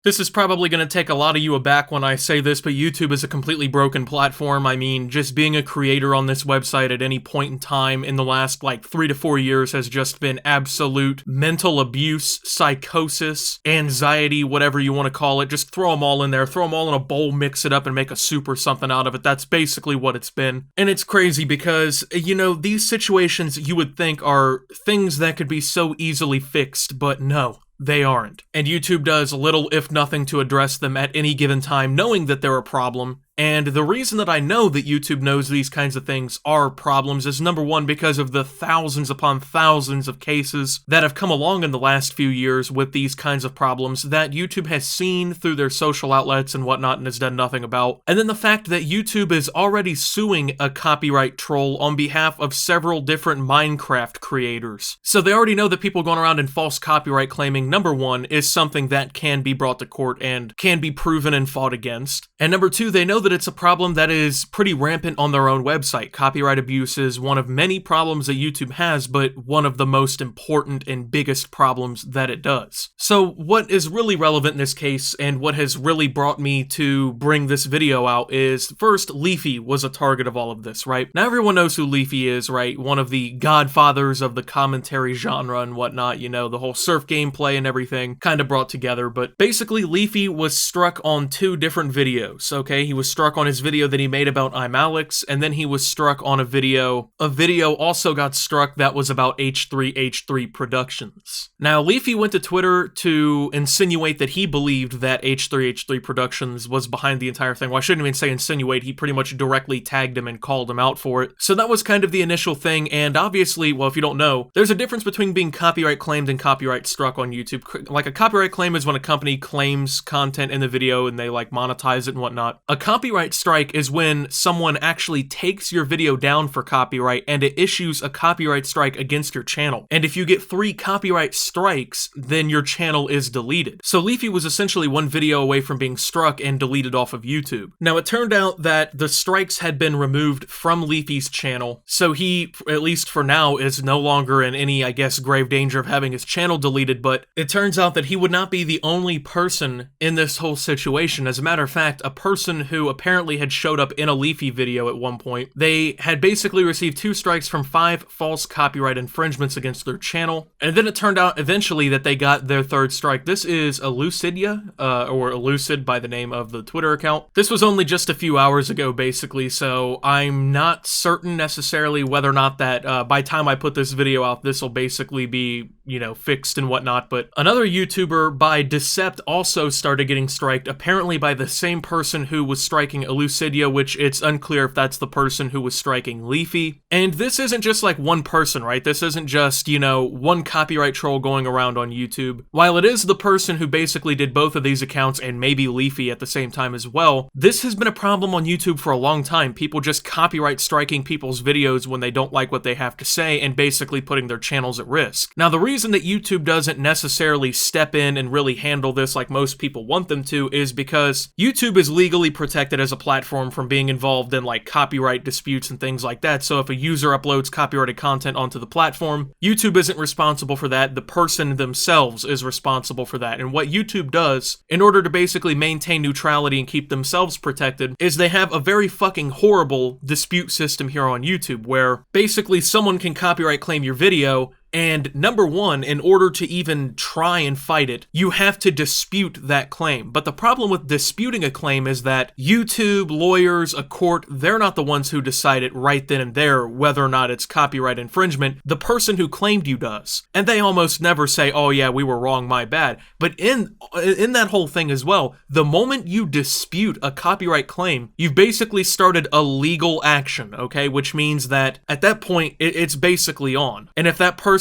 This is probably going to take a lot of you aback when I say this, but YouTube is a completely broken platform. I mean, just being a creator on this website at any point in time in the last, 3 to 4 years has just been absolute mental abuse, psychosis, anxiety, whatever you want to call it. Just throw them all in there, throw them all in a bowl, mix it up, and make a soup or something out of it. That's basically what it's been. And it's crazy because, these situations you would think are things that could be so easily fixed, but no. They aren't. And YouTube does little if nothing to address them at any given time, knowing that they're a problem. And the reason that I know that YouTube knows these kinds of things are problems is, number one, because of the thousands upon thousands of cases that have come along in the last few years with these kinds of problems that YouTube has seen through their social outlets and whatnot and has done nothing about. And then the fact that YouTube is already suing a copyright troll on behalf of several different Minecraft creators. So they already know that people going around and false copyright claiming, number one, is something that can be brought to court and can be proven and fought against. And number two, they know that it's a problem that is pretty rampant on their own website. Copyright abuse is one of many problems that YouTube has, but one of the most important and biggest problems that it does. So what is really relevant in this case, and what has really brought me to bring this video out, is first, Leafy was a target of all of this, right? Now everyone knows who Leafy is, right? One of the godfathers of the commentary genre and whatnot, the whole surf gameplay and everything kind of brought together. But basically, Leafy was struck on two different videos, okay? He was struck on his video that he made about I'm Alex, and then he was struck on a video. A video also got struck that was about H3H3 Productions. Now, Leafy went to Twitter to insinuate that he believed that H3H3 Productions was behind the entire thing. Well, I shouldn't even say insinuate, he pretty much directly tagged him and called him out for it. So that was kind of the initial thing, and obviously, well, if you don't know, there's a difference between being copyright claimed and copyright struck on YouTube. Like, a copyright claim is when a company claims content in the video and they, monetize it and whatnot. A copyright strike is when someone actually takes your video down for copyright and it issues a copyright strike against your channel. And if you get 3 copyright strikes, then your channel is deleted. So Leafy was essentially one video away from being struck and deleted off of YouTube. Now, it turned out that the strikes had been removed from Leafy's channel, so he, at least for now, is no longer in any, grave danger of having his channel deleted, but it turns out that he would not be the only person in this whole situation. As a matter of fact, a person who apparently had showed up in a Leafy video at one point. They had basically received 2 strikes from 5 false copyright infringements against their channel, and then it turned out eventually that they got their 3rd strike. This is Elucidia, or Elucid by the name of the Twitter account. This was only just a few hours ago, basically, so I'm not certain necessarily whether or not that by the time I put this video out, this will basically be, fixed and whatnot, but another YouTuber by Decept also started getting striked, apparently by the same person who was striking Elucidia, which it's unclear if that's the person who was striking Leafy. And this isn't just one person, right? This isn't just, one copyright troll going around on YouTube. While it is the person who basically did both of these accounts and maybe Leafy at the same time as well, this has been a problem on YouTube for a long time. People just copyright striking people's videos when they don't like what they have to say and basically putting their channels at risk. Now, the reason that YouTube doesn't necessarily step in and really handle this like most people want them to is because YouTube is legally protected as a platform from being involved in copyright disputes and things like that. So if a user uploads copyrighted content onto the platform, YouTube isn't responsible for that. The person themselves is responsible for that. And what YouTube does in order to basically maintain neutrality and keep themselves protected is they have a very fucking horrible dispute system here on YouTube where basically someone can copyright claim your video. And number one, in order to even try and fight it, you have to dispute that claim. But the problem with disputing a claim is that YouTube, lawyers, a court, they're not the ones who decide it right then and there whether or not it's copyright infringement. The person who claimed you does. And they almost never say, oh yeah, we were wrong, my bad. But in that whole thing as well, the moment you dispute a copyright claim, you've basically started a legal action, okay? Which means that at that point, it's basically on. And if that person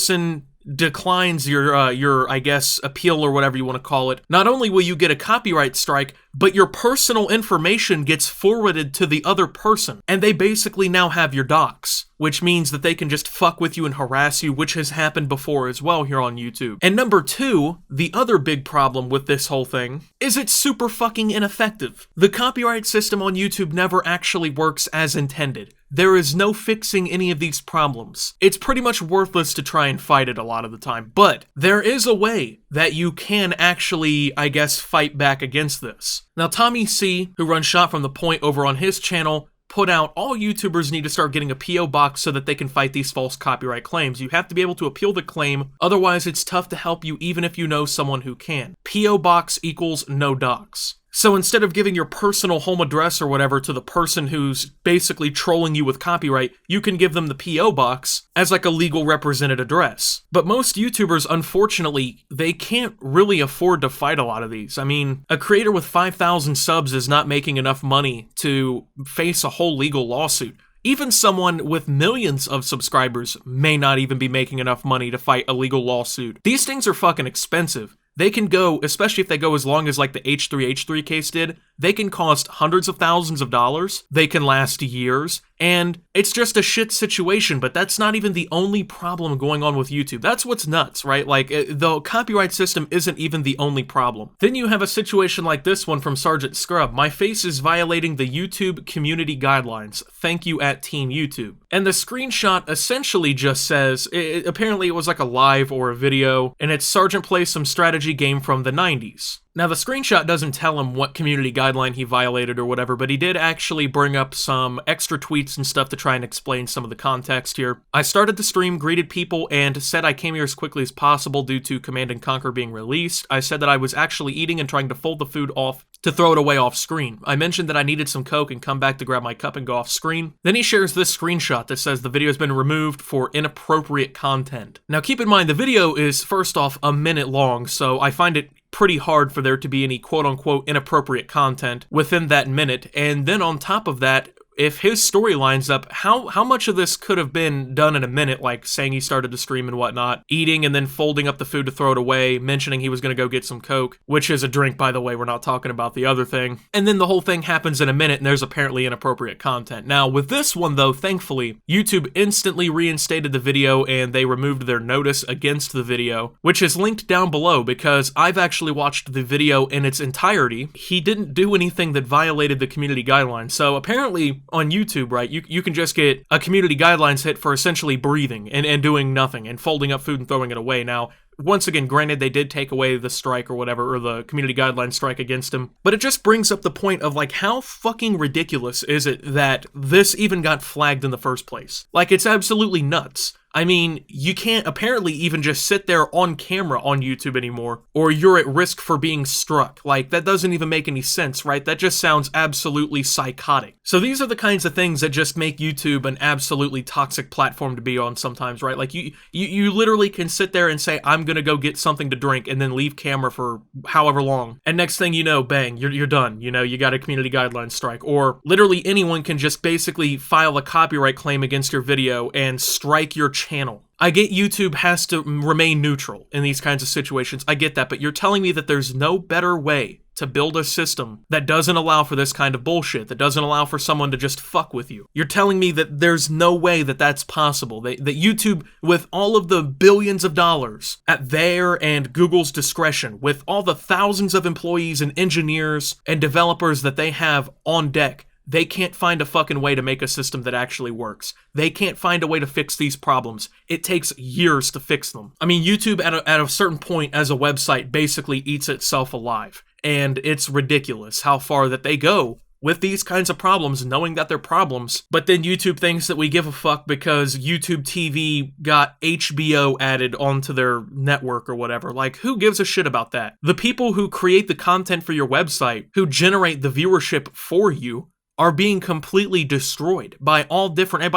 declines your appeal or whatever you want to call it, not only will you get a copyright strike, but your personal information gets forwarded to the other person, and they basically now have your docs, which means that they can just fuck with you and harass you, which has happened before as well here on YouTube. And number two, the other big problem with this whole thing is it's super fucking ineffective. The copyright system on YouTube never actually works as intended. there is no fixing any of these problems. It's pretty much worthless to try and fight it a lot of the time, but there is a way that you can actually, I guess, fight back against this. Now, Tommy C, who runs Shot from the Point over on his channel, put out all YouTubers need to start getting a P.O. box so that they can fight these false copyright claims. You have to be able to appeal the claim, otherwise it's tough to help you even if you know someone who can. P.O. box equals no docs. So instead of giving your personal home address or whatever to the person who's basically trolling you with copyright, you can give them the P.O. box as like a legal represented address. But most YouTubers, unfortunately, they can't really afford to fight a lot of these. I mean, a creator with 5,000 subs is not making enough money to face a whole legal lawsuit. Even someone with millions of subscribers may not even be making enough money to fight a legal lawsuit. These things are fucking expensive. They can go, especially if they go as long as like the H3H3 case did, they can cost hundreds of thousands of dollars, they can last years, and it's just a shit situation, but that's not even the only problem going on with YouTube. That's what's nuts, right? Like, the copyright system isn't even the only problem. Then you have a situation like this one from Sergeant Scrub. My face is violating the YouTube community guidelines. Thank you at Team YouTube. And the screenshot essentially just says, apparently it was like a live or a video, and it's Sergeant plays some strategy game from the 90s. Now, the screenshot doesn't tell him what community guideline he violated or whatever, but he did actually bring up some extra tweets and stuff to try and explain some of the context here. I started the stream, greeted people, and said I came here as quickly as possible due to Command & Conquer being released. I said that I was actually eating and trying to fold the food off to throw it away off screen. I mentioned that I needed some Coke and come back to grab my cup and go off screen. Then he shares this screenshot that says the video has been removed for inappropriate content. Now, keep in mind, the video is, first off, a minute long, so I find it pretty hard for there to be any quote-unquote inappropriate content within that minute. And then on top of that, if his story lines up, how much of this could have been done in a minute, like saying he started the stream and whatnot, eating and then folding up the food to throw it away, mentioning he was going to go get some Coke, which is a drink, by the way, we're not talking about the other thing, and then the whole thing happens in a minute and there's apparently inappropriate content. Now, with this one, though, thankfully, YouTube instantly reinstated the video and they removed their notice against the video, which is linked down below because I've actually watched the video in its entirety. He didn't do anything that violated the community guidelines, so apparently on YouTube, right, you can just get a community guidelines hit for essentially breathing and doing nothing and folding up food and throwing it away. Now, once again, granted, they did take away the strike or whatever, or the community guidelines strike against him, but it just brings up the point of, like, how fucking ridiculous is it that this even got flagged in the first place? Like, it's absolutely nuts. I mean, you can't apparently even just sit there on camera on YouTube anymore, or you're at risk for being struck. Like, that doesn't even make any sense, right? That just sounds absolutely psychotic. So these are the kinds of things that just make YouTube an absolutely toxic platform to be on sometimes, right? Like, you literally can sit there and say, I'm gonna go get something to drink, and then leave camera for however long. And next thing you know, bang, you're done. You know, you got a community guidelines strike. Or literally anyone can just basically file a copyright claim against your video and strike your channel. I get YouTube has to remain neutral in these kinds of situations. I get that, but you're telling me that there's no better way to build a system that doesn't allow for this kind of bullshit, that doesn't allow for someone to just fuck with you. You're telling me that there's no way that that's possible, that YouTube, with all of the billions of dollars at their and Google's discretion, with all the thousands of employees and engineers and developers that they have on deck, they can't find a fucking way to make a system that actually works. They can't find a way to fix these problems. It takes years to fix them. I mean, YouTube at a certain point as a website basically eats itself alive. And it's ridiculous how far that they go with these kinds of problems, knowing that they're problems. But then YouTube thinks that we give a fuck because YouTube TV got HBO added onto their network or whatever. Like, who gives a shit about that? The people who create the content for your website, who generate the viewership for you, are being completely destroyed by by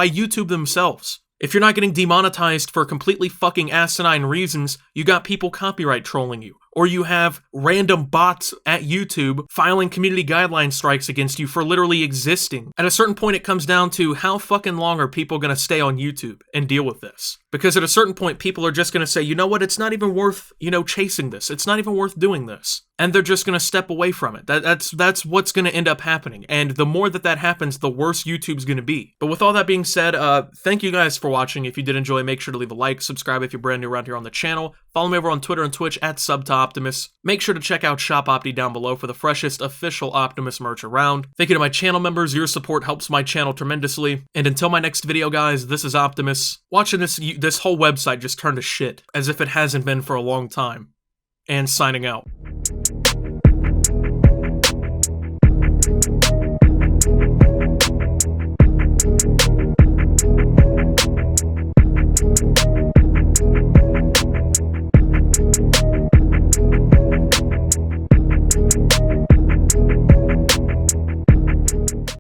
YouTube themselves. If you're not getting demonetized for completely fucking asinine reasons, you got people copyright trolling you. Or you have random bots at YouTube filing community guideline strikes against you for literally existing. At a certain point, it comes down to how fucking long are people going to stay on YouTube and deal with this? Because at a certain point, people are just going to say, you know what, it's not even worth, chasing this. It's not even worth doing this. And they're just going to step away from it. That's what's going to end up happening. And the more that happens, the worse YouTube's going to be. But with all that being said, thank you guys for watching. If you did enjoy, make sure to leave a like, subscribe if you're brand new around here on the channel. Follow me over on Twitter and Twitch at Subtop. Optimus. Make sure to check out Shop Opti down below for the freshest official Optimus merch around. Thank you to my channel members, your support helps my channel tremendously. And until my next video, guys, this is Optimus. Watching this whole website just turn to shit, as if it hasn't been for a long time. And signing out.